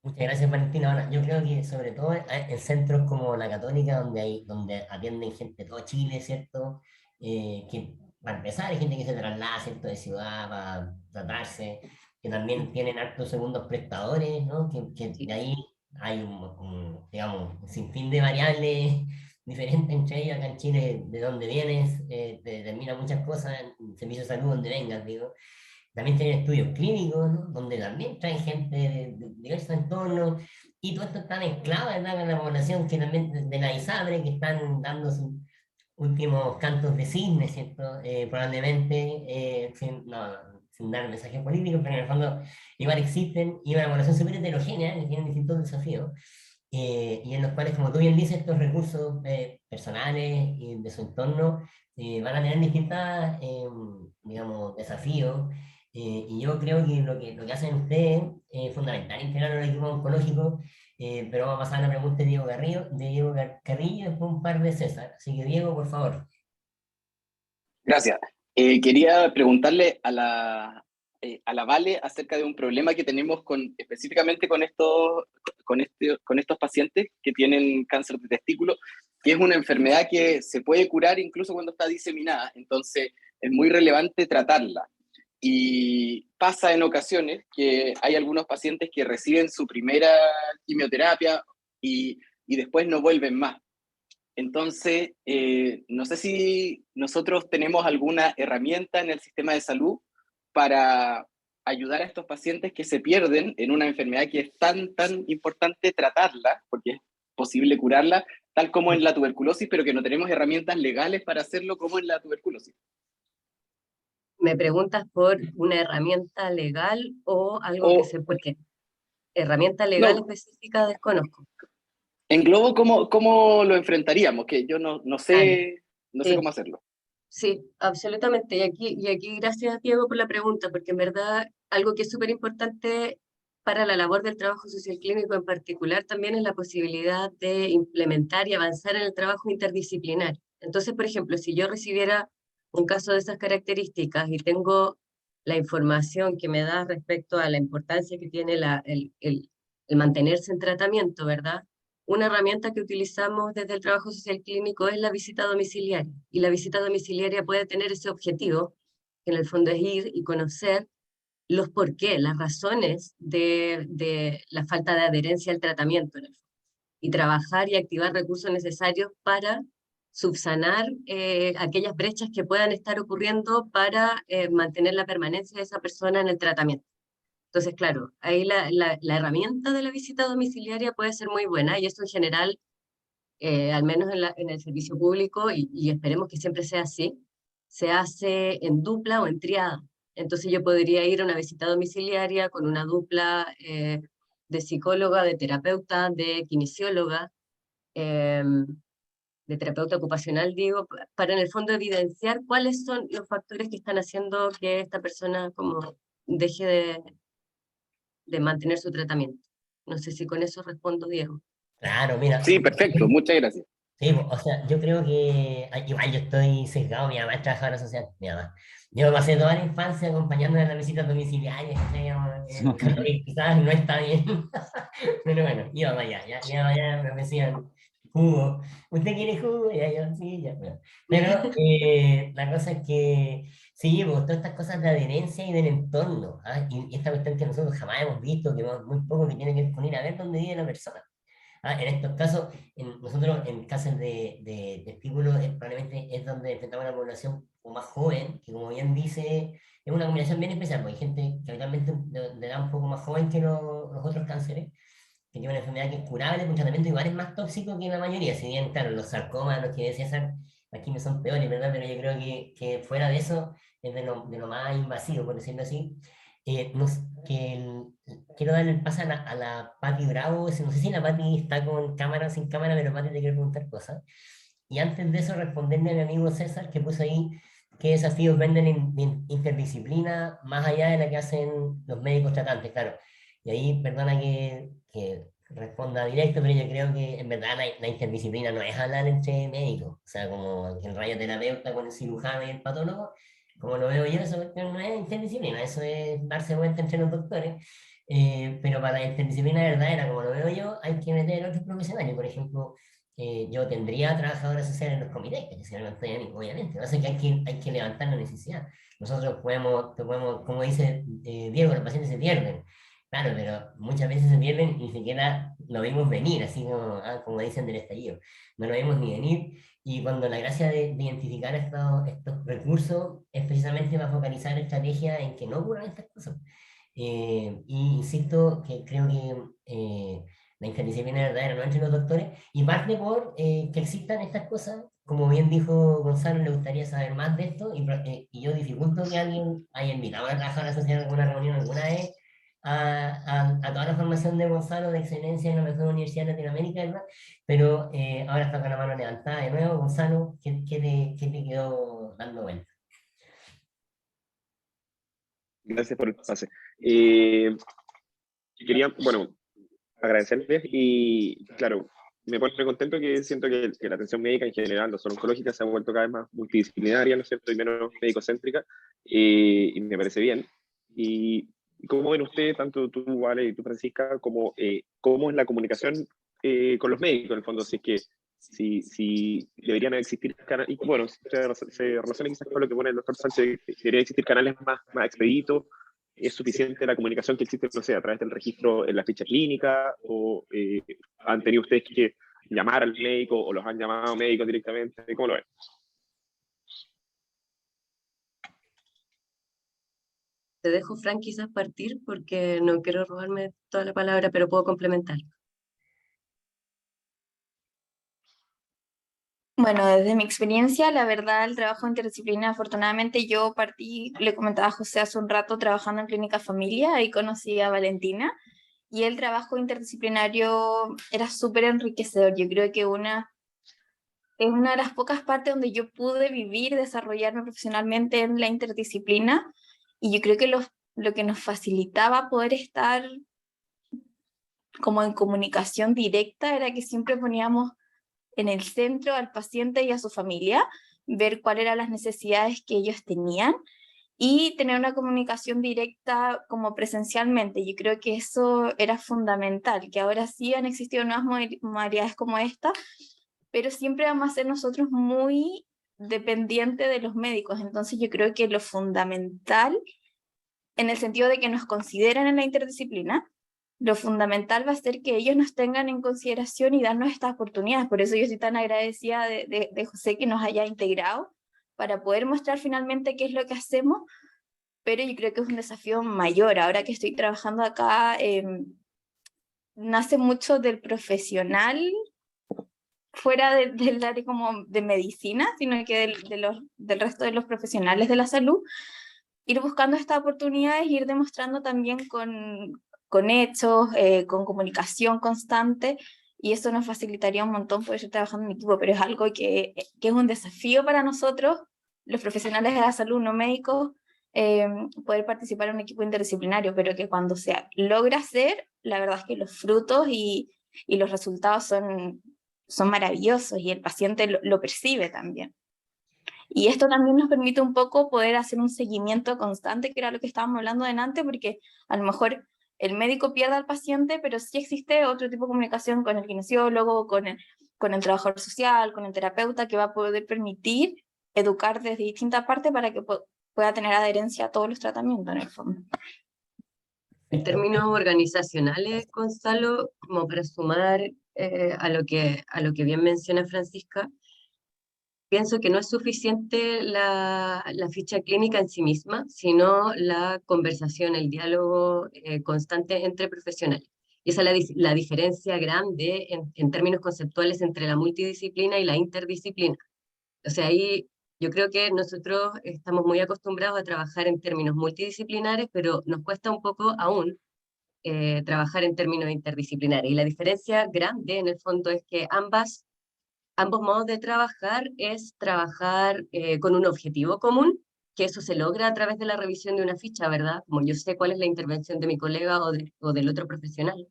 Muchas gracias, Valentina. Ahora, yo creo que sobre todo en centros como la Católica, donde atienden gente de todo Chile, ¿cierto? Que para empezar hay gente que se traslada, ¿cierto? De ciudad para tratarse, que también tienen hartos segundos prestadores, ¿no? Que de ahí hay digamos, un sinfín de variables diferentes entre ellas. Acá en Chile, de dónde vienes, te determina muchas cosas, en servicio de salud, donde vengas, digo. También tienen estudios clínicos, ¿no? Donde también traen gente de diversos entornos, y todo esto está mezclado, ¿verdad? Con la población que también de la ISABRE, que están dando sus últimos cantos de cisne, ¿cierto? Probablemente, sin dar mensajes políticos, pero en el fondo igual existen, y una población súper heterogénea, que tienen distintos desafíos, y en los cuales, como tú bien dices, estos recursos personales y de su entorno van a tener distintas, digamos, desafíos. Y yo creo que lo que hacen ustedes es fundamental integrar los equipos oncológicos, pero vamos a pasar a la pregunta de Diego Carrillo, y después un par de César. Así que Diego, por favor. Gracias. Quería preguntarle a la Vale acerca de un problema que tenemos específicamente con estos pacientes que tienen cáncer de testículo, que es una enfermedad que se puede curar incluso cuando está diseminada, entonces es muy relevante tratarla. Y pasa en ocasiones que hay algunos pacientes que reciben su primera quimioterapia y después no vuelven más. Entonces, no sé si nosotros tenemos alguna herramienta en el sistema de salud para ayudar a estos pacientes que se pierden en una enfermedad que es tan importante tratarla, porque es posible curarla, tal como en la tuberculosis, pero que no tenemos herramientas legales para hacerlo como en la tuberculosis. ¿Me preguntas por una herramienta legal o algo que se puede? Herramienta legal específica desconozco. Englobo cómo lo enfrentaríamos, que yo no sé cómo hacerlo. Sí, absolutamente. Y aquí gracias, Diego, por la pregunta, porque en verdad algo que es súper importante para la labor del trabajo social clínico en particular también es la posibilidad de implementar y avanzar en el trabajo interdisciplinar. Entonces, por ejemplo, si yo recibiera un caso de esas características y tengo la información que me da respecto a la importancia que tiene el mantenerse en tratamiento, ¿verdad? Una herramienta que utilizamos desde el trabajo social clínico es la visita domiciliaria. Y la visita domiciliaria puede tener ese objetivo, que en el fondo es ir y conocer los por qué, las razones de la falta de adherencia al tratamiento, en el fondo, y trabajar y activar recursos necesarios para subsanar aquellas brechas que puedan estar ocurriendo para mantener la permanencia de esa persona en el tratamiento. Entonces, claro, ahí la herramienta de la visita domiciliaria puede ser muy buena, y eso en general, al menos en el servicio público, y esperemos que siempre sea así, se hace en dupla o en triada. Entonces yo podría ir a una visita domiciliaria con una dupla de psicóloga, de terapeuta, de kinesióloga, de terapeuta ocupacional, digo, para en el fondo evidenciar cuáles son los factores que están haciendo que esta persona como deje de mantener su tratamiento. No sé si con eso respondo, Diego. Claro, mira. Sí, perfecto, muchas gracias. Sí, o sea, yo creo que igual yo estoy sesgado, mi mamá es trabajadora social, mi mamá. Yo pasé toda la infancia acompañando en las visitas domiciliarias, que quizás no está bien, pero bueno, iba para allá, me ofrecían jugo. ¿Usted quiere jugo? Y yo, sí, ya, bueno. Pero la cosa es que, sí, pues, todas estas cosas de adherencia y del entorno, ¿ah? Y esta cuestión que nosotros jamás hemos visto, que muy poco que tiene que ver con ir a ver dónde vive la persona. En estos casos, nosotros en casos de testículos probablemente es donde enfrentamos a una población más joven, que como bien dice, es una combinación bien especial, porque hay gente que habitualmente de edad un poco más joven que los otros cánceres, que tiene una enfermedad que es curable, un tratamiento igual es más tóxico que la mayoría, si bien, claro, los sarcomas, los que decía César, aquí me son peores, ¿verdad? Pero yo creo que fuera de eso es de lo más invasivo, por decirlo así. Quiero darle el pase a la Pati Bravo. No sé si la Pati está con cámara o sin cámara, pero Pati te quiero preguntar cosas. Y antes de eso, responderle a mi amigo César, que puso ahí qué desafíos venden en interdisciplina, más allá de la que hacen los médicos tratantes, claro. Y ahí, perdona que responda directo, pero yo creo que en verdad la interdisciplina no es hablar entre médicos, o sea, como el radioterapeuta con el cirujano y el patólogo, como lo veo yo, eso no es interdisciplina, eso es darse vuelta entre los doctores. Pero para la interdisciplina verdadera, como lo veo yo, hay que meter otros profesionales. Por ejemplo, yo tendría trabajadoras sociales en los comités, que se levantan a mí, obviamente. Lo que pasa es que hay que levantar la necesidad. Nosotros podemos, como dice Diego, los pacientes se pierden. Claro, pero muchas veces se pierden y ni siquiera lo vimos venir, así como dicen del estallido. No lo vimos ni venir. Y cuando la gracia de identificar estos recursos es precisamente para focalizar estrategias en que no ocurran estas cosas. Y insisto que creo que la interdisciplina verdadera no entre los doctores, y parte por que existan estas cosas. Como bien dijo Gonzalo, le gustaría saber más de esto, y yo dificulto que alguien haya invitado a trabajar a la sociedad en alguna reunión alguna vez a toda la formación de Gonzalo de excelencia en la mejor universidad de Latinoamérica, ¿verdad? Pero ahora está con la mano levantada de nuevo. Gonzalo, ¿qué te quedó dando vuelta? Gracias por el pase. Quería, bueno, agradecerles y, claro, me pone contento que siento que la atención médica en general, no solo oncológica, se ha vuelto cada vez más multidisciplinaria, ¿no es cierto?, y menos médico-céntrica, y me parece bien. Y cómo ven ustedes, tanto tú, Vale, y tú, Francisca, cómo es la comunicación con los médicos, en el fondo, si es que si deberían existir canales, y bueno, se relaciona quizás con lo que pone el doctor Sánchez, deberían existir canales más expeditos. ¿Es suficiente la comunicación que existe, no sé, a través del registro en la ficha clínica, o han tenido ustedes que llamar al médico o los han llamado médicos directamente? ¿Cómo lo ven? Te dejo, Frank, quizás partir porque no quiero robarme toda la palabra, pero puedo complementar. Bueno, desde mi experiencia, la verdad, el trabajo interdisciplinario, afortunadamente yo partí, le comentaba a José hace un rato, trabajando en Clínica Familia, ahí conocí a Valentina, y el trabajo interdisciplinario era súper enriquecedor. Yo creo que es una de las pocas partes donde yo pude vivir, desarrollarme profesionalmente en la interdisciplina, y yo creo que lo que nos facilitaba poder estar como en comunicación directa era que siempre poníamos en el centro al paciente y a su familia, ver cuáles eran las necesidades que ellos tenían y tener una comunicación directa como presencialmente. Yo creo que eso era fundamental, que ahora sí han existido nuevas modalidades como esta, pero siempre vamos a ser nosotros muy dependientes de los médicos. Entonces yo creo que lo fundamental en el sentido de que nos consideren en la interdisciplina, lo fundamental va a ser que ellos nos tengan en consideración y darnos estas oportunidades. Por eso yo estoy tan agradecida de José que nos haya integrado para poder mostrar finalmente qué es lo que hacemos, pero yo creo que es un desafío mayor. Ahora que estoy trabajando acá, nace mucho del profesional fuera del área como de medicina, sino que del resto de los profesionales de la salud, ir buscando estas oportunidades, ir demostrando también con hechos, con comunicación constante, y eso nos facilitaría un montón poder ir trabajando en equipo, pero es algo que es un desafío para nosotros, los profesionales de la salud, no médicos, poder participar en un equipo interdisciplinario, pero que cuando se logra hacer, la verdad es que los frutos y los resultados son maravillosos, y el paciente lo percibe también. Y esto también nos permite un poco poder hacer un seguimiento constante, que era lo que estábamos hablando delante, porque a lo mejor el médico pierde al paciente, pero sí existe otro tipo de comunicación con el kinesiólogo, con el trabajador social, con el terapeuta, que va a poder permitir educar desde distintas partes para que pueda tener adherencia a todos los tratamientos en el fondo. En términos organizacionales, Gonzalo, como para sumar a lo que bien menciona Francisca, pienso que no es suficiente la ficha clínica en sí misma, sino la conversación, el diálogo constante entre profesionales. Y esa es la diferencia grande en términos conceptuales entre la multidisciplina y la interdisciplina. O sea, ahí yo creo que nosotros estamos muy acostumbrados a trabajar en términos multidisciplinares, pero nos cuesta un poco aún trabajar en términos interdisciplinares. Y la diferencia grande en el fondo es que ambos modos de trabajar es trabajar con un objetivo común, que eso se logra a través de la revisión de una ficha, ¿verdad? Como yo sé cuál es la intervención de mi colega o del otro profesional.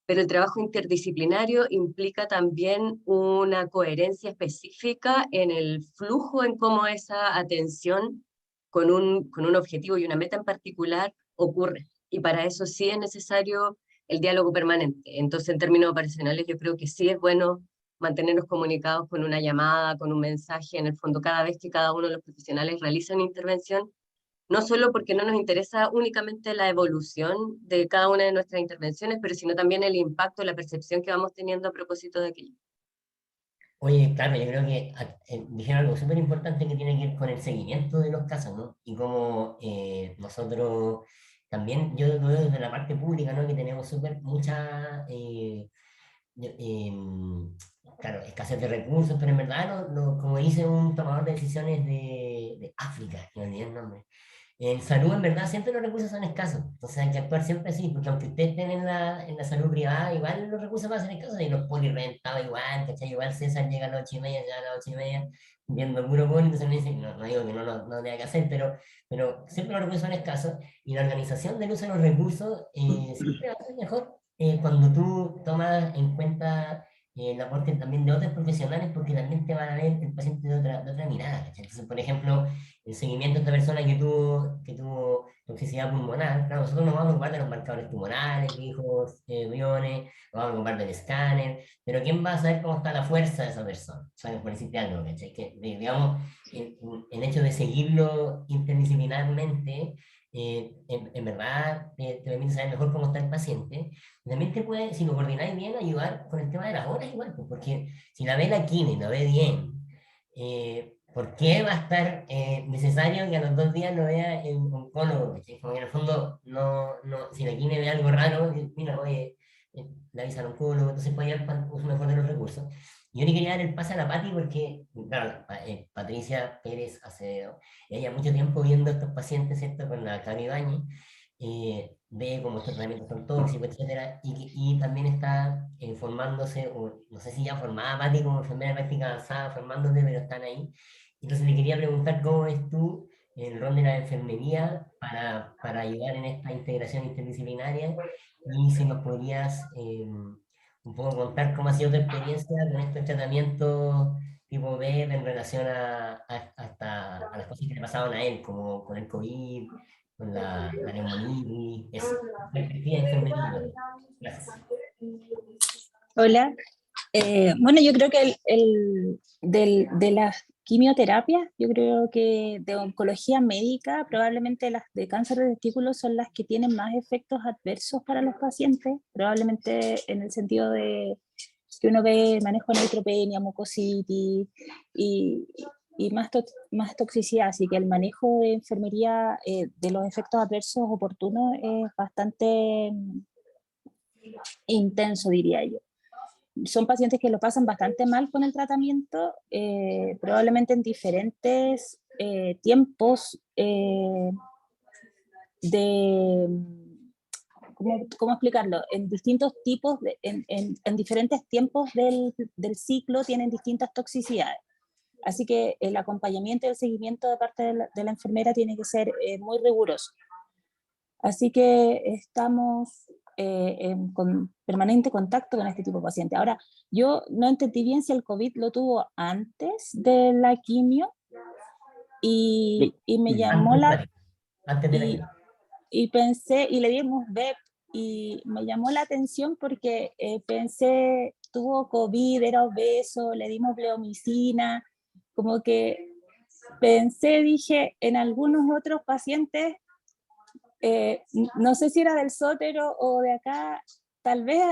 Pero el trabajo interdisciplinario implica también una coherencia específica en el flujo, en cómo esa atención con un objetivo y una meta en particular ocurre. Y para eso sí es necesario el diálogo permanente. Entonces, en términos operacionales, yo creo que sí es bueno mantenernos comunicados con una llamada, con un mensaje, en el fondo, cada vez que cada uno de los profesionales realiza una intervención, no solo porque no nos interesa únicamente la evolución de cada una de nuestras intervenciones, pero sino también el impacto, la percepción que vamos teniendo a propósito de aquello. Oye, claro, yo creo que dijeron algo súper importante que tiene que ver con el seguimiento de los casos, ¿no? Y como nosotros también, yo lo veo desde la parte pública, ¿no? Que tenemos mucha, claro, escasez de recursos, pero en verdad, como dice un tomador de decisiones de África, que me olvidé el nombre, en salud, en verdad, siempre los recursos son escasos. Entonces hay que actuar siempre así, porque aunque ustedes estén en la salud privada, igual los recursos van a ser escasos, y los polis reventados igual, ¿cachai? Igual César llega a las 8:30, llega a las 8:30, viendo puro poli, entonces me dicen, no digo que no tenga que hacer, pero siempre los recursos son escasos, y la organización del uso de los recursos siempre va a ser mejor cuando tú tomas en cuenta el aporte también de otros profesionales, porque también te van a ver el paciente de otra mirada, ¿cachai? Entonces, por ejemplo, el seguimiento de esta persona que tuvo toxicidad pulmonar, claro, nosotros nos vamos a ocupar de los marcadores tumorales, hijos, biones, nos vamos a ocupar del escáner, pero ¿quién va a saber cómo está la fuerza de esa persona? ¿Sabes? Por decirte algo, ¿cachai? Que, digamos, el hecho de seguirlo interdisciplinarmente, en verdad te permite saber mejor cómo está el paciente. También te puede, si lo coordináis bien, ayudar con el tema de las horas igual, pues, porque si la ve la quine, lo ve bien, ¿por qué va a estar necesario que a los 2 días lo vea el oncólogo? Como que en el fondo, si la quine ve algo raro, mira, oye, le avisa al oncólogo, entonces puede ir al uso mejor de los recursos. Y yo le quería dar el pase a la Pati porque, claro, Patricia Pérez Acevedo, ella mucho tiempo viendo a estos pacientes, ¿cierto? Con la Cami Ibáñez, ve cómo estos tratamientos son tóxicos, etcétera, y también está formándose, o no sé si ya formada Pati como enfermera de práctica avanzada, formándose, pero están ahí. Entonces le quería preguntar cómo ves tú el rol de la enfermería para ayudar en esta integración interdisciplinaria, y si nos podrías un poco contar cómo ha sido tu experiencia con estos tratamientos tipo B en relación a las cosas que le pasaban a él, como con el COVID, con la neumonía, eso. Perspectiva de enfermería. Gracias. Hola. Bueno, yo creo que de las quimioterapias, yo creo que de oncología médica, probablemente las de cáncer de testículo son las que tienen más efectos adversos para los pacientes, probablemente en el sentido de que uno ve manejo de neutropenia, mucositis y más toxicidad, así que el manejo de enfermería de los efectos adversos oportunos es bastante intenso, diría yo. Son pacientes que lo pasan bastante mal con el tratamiento, probablemente en diferentes tiempos de, ¿cómo explicarlo? En distintos tipos, en diferentes tiempos del ciclo tienen distintas toxicidades. Así que el acompañamiento y el seguimiento de parte de la enfermera tiene que ser muy riguroso. Así que estamos con permanente contacto con este tipo de pacientes. Ahora, yo no entendí bien si el COVID lo tuvo antes de la quimio y me llamó Antes de la quimio. y pensé, y le dimos BEP, y me llamó la atención porque pensé, tuvo COVID, era obeso, le dimos bleomicina, como que pensé, dije, en algunos otros pacientes, no sé si era del Sótero o de acá, tal vez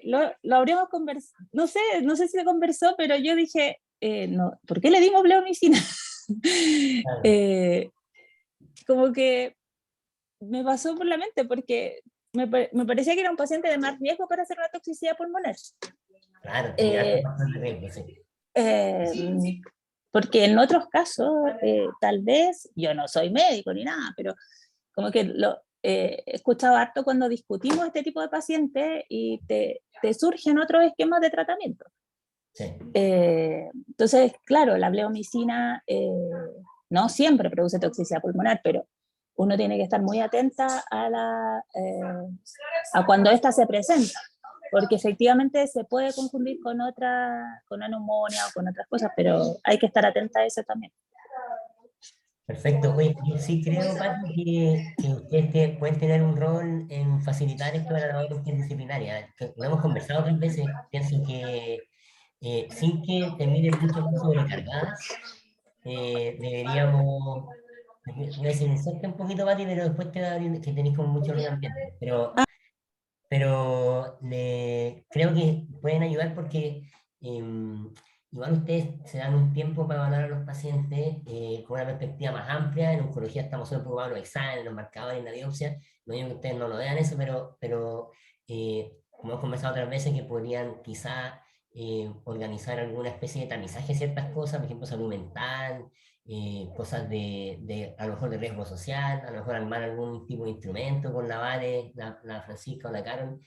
lo habríamos conversado, no sé si se conversó, pero yo dije, no, ¿por qué le dimos bleomicina? Como que me pasó por la mente, porque me parecía que era un paciente de más riesgo para hacer una toxicidad pulmonar. Claro, tenía bastante riesgo, sí. Porque en otros casos, tal vez, yo no soy médico ni nada, pero como que he escuchado harto cuando discutimos este tipo de pacientes y te surgen otros esquemas de tratamiento. Sí. Entonces, claro, la bleomicina no siempre produce toxicidad pulmonar, pero uno tiene que estar muy atenta a cuando ésta se presenta, porque efectivamente se puede confundir con una neumonía o con otras cosas, pero hay que estar atenta a eso también. Perfecto. Oye, yo sí creo, Pati, que ustedes pueden tener un rol en facilitar esto de la labor interdisciplinaria. Lo hemos conversado otras veces. Pienso que sin que te miren mucho más sobrecargadas, deberíamos... Voy a decir, inserte un poquito, Pati, pero después te va a abrir que tenéis como mucho ruido ambiente. Pero creo que pueden ayudar porque igual ustedes se dan un tiempo para evaluar a los pacientes con una perspectiva más amplia. En oncología estamos solo preocupados en los exámenes, los marcadores, en la biopsia. No digo que ustedes no lo vean eso, pero como hemos conversado otras veces, que podrían quizá organizar alguna especie de tamizaje de ciertas cosas, por ejemplo, salud mental, cosas a lo mejor de riesgo social, a lo mejor armar algún tipo de instrumento con la Vale, la Francisca o la Carol,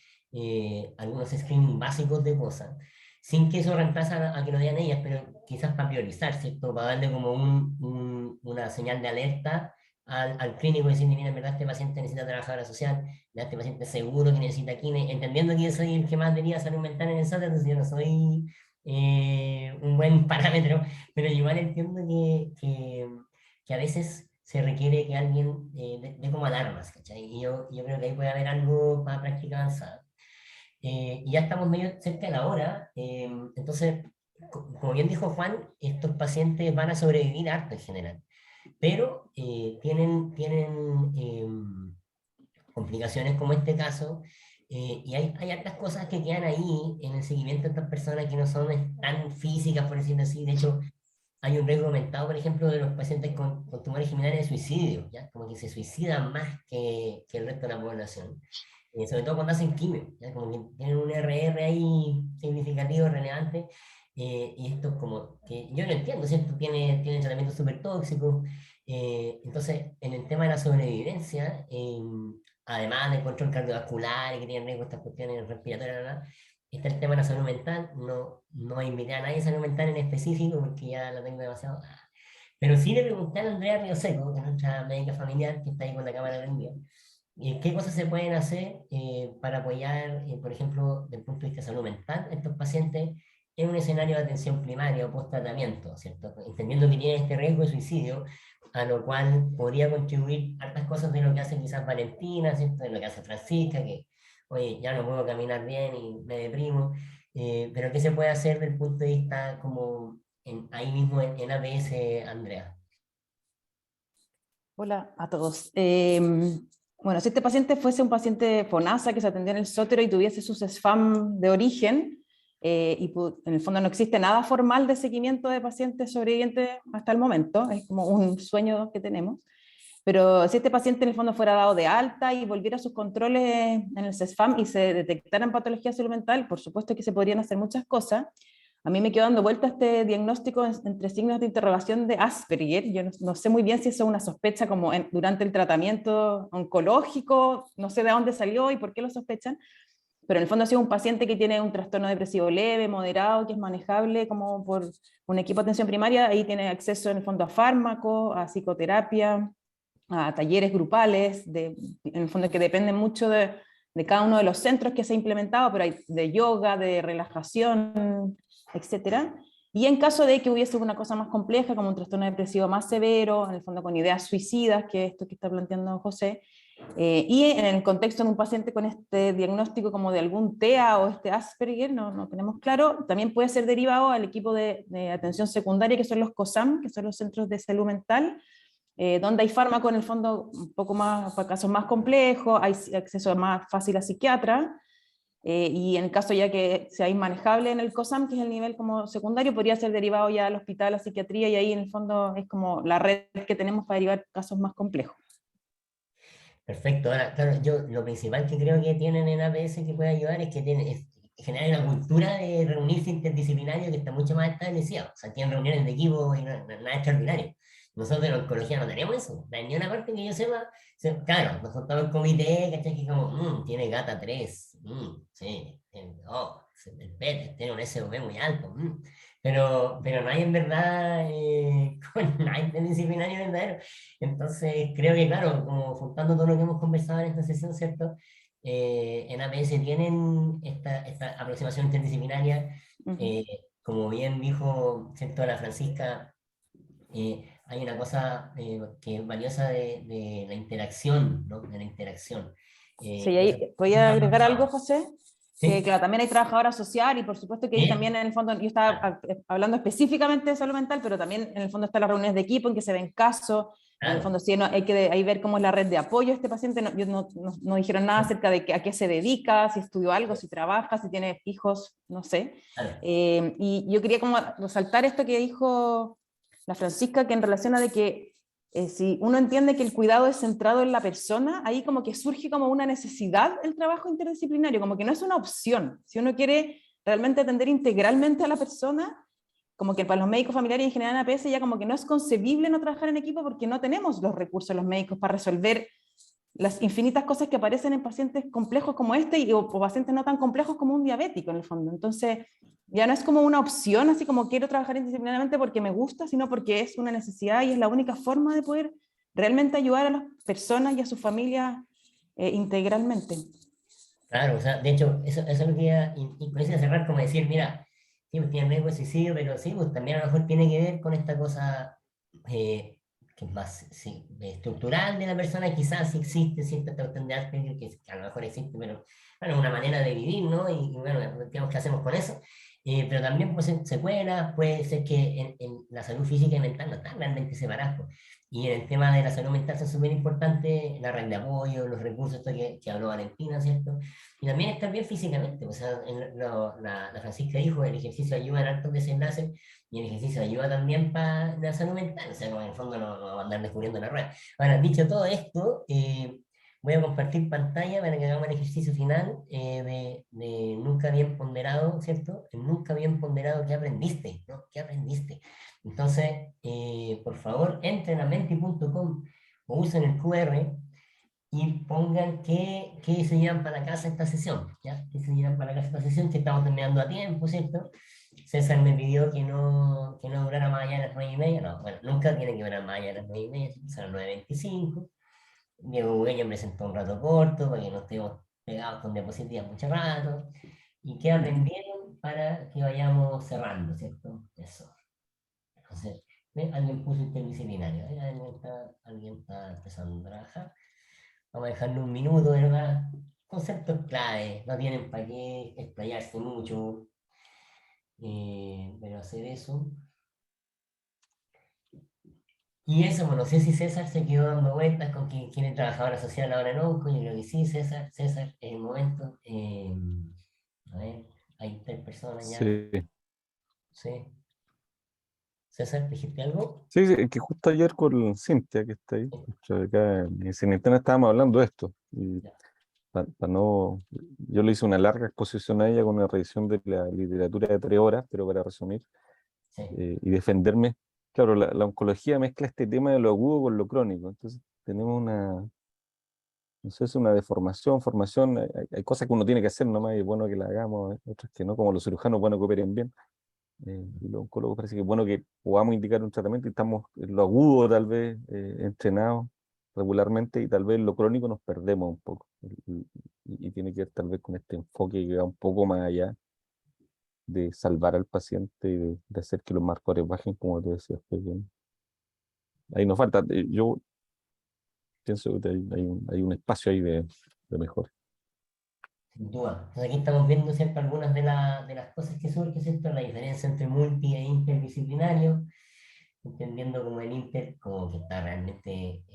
algunos screening básicos de cosas, sin que eso reemplace a que lo digan ellas, pero quizás para priorizar, ¿cierto? Para darle como una señal de alerta al clínico y decir, mira, en verdad este paciente necesita trabajadora social, este paciente seguro que necesita quine, entendiendo que yo soy el que más tenía salud mental en el SAT, entonces yo no soy un buen parámetro, pero igual entiendo que a veces se requiere que alguien dé como alarmas, ¿cachai? Y yo creo que ahí puede haber algo para práctica avanzada. Y ya estamos medio cerca de la hora, entonces, como bien dijo Juan, estos pacientes van a sobrevivir harto en general, pero tienen complicaciones como este caso, y hay hartas cosas que quedan ahí en el seguimiento de estas personas que no son tan físicas, por decirlo así. De hecho, hay un riesgo aumentado, por ejemplo, de los pacientes con tumores germinales de suicidio, ¿ya? Como que se suicidan más que el resto de la población. Sobre todo cuando hacen quimio, ¿ya? Como que tienen un RR ahí significativo, relevante, y esto como que yo no entiendo, ¿cierto? Tiene tratamientos súper tóxicos. Entonces, en el tema de la sobrevivencia, además del control cardiovascular y que tienen riesgo estas cuestiones respiratorias, ¿verdad? Está el tema de la salud mental. No invité a nadie a salud mental en específico porque ya la tengo demasiado. Pero sí le pregunté a Andrea Rioseco, que es nuestra médica familiar, que está ahí con la cámara prendida, qué cosas se pueden hacer para apoyar, por ejemplo, desde el punto de vista de salud mental, a estos pacientes en un escenario de atención primaria o post-tratamiento, ¿cierto? Entendiendo que tienen este riesgo de suicidio, a lo cual podría contribuir hartas cosas de lo que hace quizás Valentina, ¿cierto? De lo que hace Francisca, que, oye, ya no puedo caminar bien y me deprimo, pero ¿qué se puede hacer desde el punto de vista como ahí mismo en APS, Andrea. Hola a todos. Bueno, si este paciente fuese un paciente FONASA que se atendió en el Sótero y tuviese sus SFAM de origen, en el fondo no existe nada formal de seguimiento de pacientes sobrevivientes hasta el momento, es como un sueño que tenemos, pero si este paciente en el fondo fuera dado de alta y volviera a sus controles en el SFAM y se detectaran patologías de salud mental, por supuesto que se podrían hacer muchas cosas. A mí me quedó dando vuelta este diagnóstico entre signos de interrogación de Asperger. Yo no sé muy bien si eso es una sospecha como durante el tratamiento oncológico, no sé de dónde salió y por qué lo sospechan, pero en el fondo ha sido un paciente que tiene un trastorno depresivo leve, moderado, que es manejable como por un equipo de atención primaria, ahí tiene acceso en el fondo a fármacos, a psicoterapia, a talleres grupales, en el fondo que dependen mucho de cada uno de los centros que se ha implementado, pero hay de yoga, de relajación, etcétera. Y en caso de que hubiese una cosa más compleja, como un trastorno depresivo más severo, en el fondo con ideas suicidas, que es esto que está planteando José, y en el contexto de un paciente con este diagnóstico como de algún TEA o este Asperger, no tenemos claro, también puede ser derivado al equipo de atención secundaria, que son los COSAM, que son los centros de salud mental, donde hay fármaco en el fondo un poco más, para casos más complejos, hay acceso más fácil a psiquiatra, y en el caso ya que sea inmanejable en el COSAM, que es el nivel como secundario, podría ser derivado ya al hospital, a psiquiatría, y ahí en el fondo es como la red que tenemos para derivar casos más complejos. Perfecto. Ahora, claro, yo lo principal que creo que tienen en APS que puede ayudar es que generar una cultura de reunirse interdisciplinario que está mucho más establecida. O sea, tienen reuniones de equipo y nada extraordinario. Nosotros en oncología no tenemos eso. No hay ni una parte que yo sepa. Claro, nos juntamos en comité, ¿cachai? Que como, tiene gata 3, sí, el PET tiene un SOV muy alto, pero no hay en verdad, no hay interdisciplinario verdadero. Entonces, creo que, claro, como juntando todo lo que hemos conversado en esta sesión, ¿cierto? En APS tienen esta aproximación interdisciplinaria, como bien dijo, ¿cierto?, la Francisca, hay una cosa que es valiosa de la interacción, ¿no? De la interacción. Sí, ahí voy a agregar algo, José. ¿Sí? Que claro, también hay trabajadora social y por supuesto que ahí también en el fondo, yo estaba hablando específicamente de salud mental, pero también en el fondo están las reuniones de equipo en que se ven casos, en el fondo sí, hay que ahí ver cómo es la red de apoyo a este paciente, no dijeron nada acerca de a qué se dedica, si estudió algo, si trabaja, si tiene hijos, no sé. Y yo quería como resaltar esto que dijo la Francisca, que en relación a de que si uno entiende que el cuidado es centrado en la persona, ahí como que surge como una necesidad el trabajo interdisciplinario, como que no es una opción. Si uno quiere realmente atender integralmente a la persona, como que para los médicos familiares y en general en APS ya como que no es concebible no trabajar en equipo porque no tenemos los recursos los médicos para resolver las infinitas cosas que aparecen en pacientes complejos como este o pacientes no tan complejos como un diabético en el fondo. Entonces ya no es como una opción, así como quiero trabajar interdisciplinariamente porque me gusta, sino porque es una necesidad y es la única forma de poder realmente ayudar a las personas y a sus familias integralmente. Claro, o sea, de hecho, eso es lo que iba, y con eso iba a cerrar, como decir, mira, sí, pues tiene riesgo de suicidio, pero sí, pues también a lo mejor tiene que ver con esta cosa que es más estructural de la persona, quizás sí existe cierta cuestión de Asperger, que a lo mejor existe, pero bueno, una manera de vivir, ¿no? Y bueno, digamos, ¿qué hacemos con eso? Pero también puede ser secuelas, puede ser que en la salud física y mental no están realmente separadas, pues. Y en el tema de la salud mental es súper importante la red de apoyo, los recursos esto que habló Valentina, ¿cierto? Y también estar bien físicamente, o sea, la Francisca dijo, el ejercicio ayuda en altos desenlaces y el ejercicio ayuda también para la salud mental, o sea, como en el fondo no vamos a andar descubriendo la rueda. Ahora, dicho todo esto, voy a compartir pantalla para que hagamos el ejercicio final de nunca bien ponderado, ¿cierto? El nunca bien ponderado, ¿qué aprendiste? ¿No? ¿Qué aprendiste? Entonces, por favor, entren a menti.com o usen el QR y pongan qué se llevan para la casa esta sesión, ¿ya? ¿Qué se llevan para la casa esta sesión? Que estamos terminando a tiempo, ¿cierto? César me pidió que no durara más allá de las 9:30, no, bueno, nunca tiene que durar más allá de las 9:30, son las 9:25. Diego Bugueño presentó un rato corto, para que no estemos pegados con diapositivas mucho rato. ¿Y qué aprendieron para que vayamos cerrando, ¿cierto? Eso. Entonces, alguien puso interdisciplinario, alguien está empezando a trabajar. Vamos a dejarle un minuto, ¿verdad? Conceptos clave, no tienen para qué explayarse mucho, pero hacer eso. Y eso, bueno, no sé si César se quedó dando vueltas con quién es trabajadora social ahora en ONCO, yo creo que sí, César, en el momento. A ver, hay 3 personas ya. Sí. Sí. César, ¿dijiste algo? Sí, sí, que justo ayer con Cintia, que está ahí, acá en Cinetena, estábamos hablando de esto. Y no, yo le hice una larga exposición a ella con una revisión de la literatura de 3 horas, pero para resumir Sí. y defenderme. Claro, la oncología mezcla este tema de lo agudo con lo crónico. Entonces, tenemos no sé, es una deformación, formación. Hay cosas que uno tiene que hacer nomás y es bueno que la hagamos, otras que no, como los cirujanos, bueno que operen bien. Y los oncólogos parece que es bueno que podamos indicar un tratamiento y estamos en lo agudo tal vez entrenados regularmente y tal vez en lo crónico nos perdemos un poco. Y tiene que ver tal vez con este enfoque que va un poco más allá de salvar al paciente y de hacer que los marcadores bajen, como te decía. Ahí nos falta, yo pienso que hay un espacio ahí de mejora. Sin duda. Entonces aquí estamos viendo, ¿cierto?, algunas de las cosas que surgen, ¿cierto? La diferencia entre multi e interdisciplinario, entendiendo como el inter, como que está realmente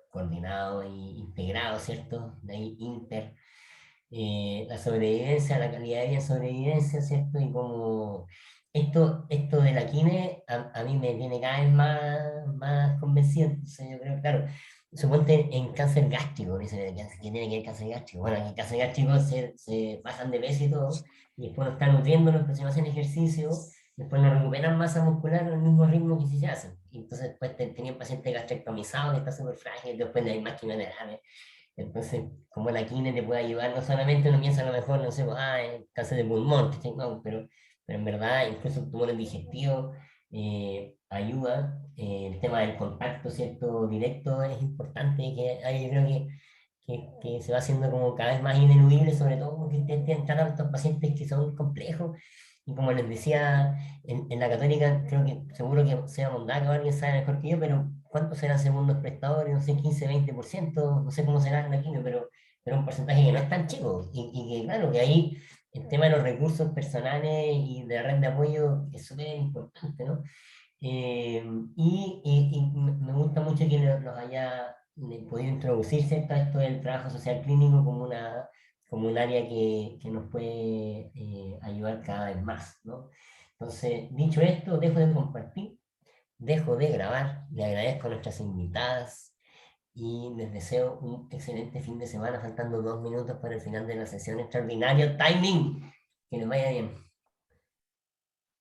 coordinado e integrado, ¿cierto? De ahí inter, la sobrevivencia, la calidad de vida en sobrevivencia, ¿cierto? Y como esto de la quine a mí me tiene cada vez más convencido. Entonces yo creo, claro, suponte en cáncer gástrico, dice que tiene que ver cáncer gástrico. Bueno, en el cáncer gástrico se bajan de peso y todo, y después lo están nutriendo, los que hacen ejercicio, después no recuperan masa muscular al mismo ritmo que si se hacen. Y entonces después tenían pacientes gastrectomizados que está súper frágil, después hay más quimioterapia. Entonces, como la quine te puede ayudar, no solamente uno piensa a lo mejor, no sé, pues, cáncer de pulmón, ¿cachai? No, pero en verdad, incluso tumores digestivos ayuda. El tema del contacto, ¿cierto?, directo es importante, que ahí yo creo que se va haciendo como cada vez más ineludible, sobre todo porque intentan tratar a estos pacientes que son complejos. Y como les decía, en la católica, creo que seguro que sea Mondaca o alguien sabe mejor que yo, pero ¿cuántos serán segundos prestadores? No sé, 15, 20%, no sé cómo será en la quimio, pero un porcentaje que no es tan chico. Y que claro, que ahí el tema de los recursos personales y de la red de apoyo es súper importante, ¿no? Y me gusta mucho que los haya podido introducir, ¿cierto?, esto del trabajo social clínico como un área que nos puede ayudar cada vez más, ¿no? Entonces, dicho esto, dejo de compartir, dejo de grabar, le agradezco a nuestras invitadas y les deseo un excelente fin de semana, faltando 2 minutos para el final de la sesión extraordinario. Timing, que les vaya bien.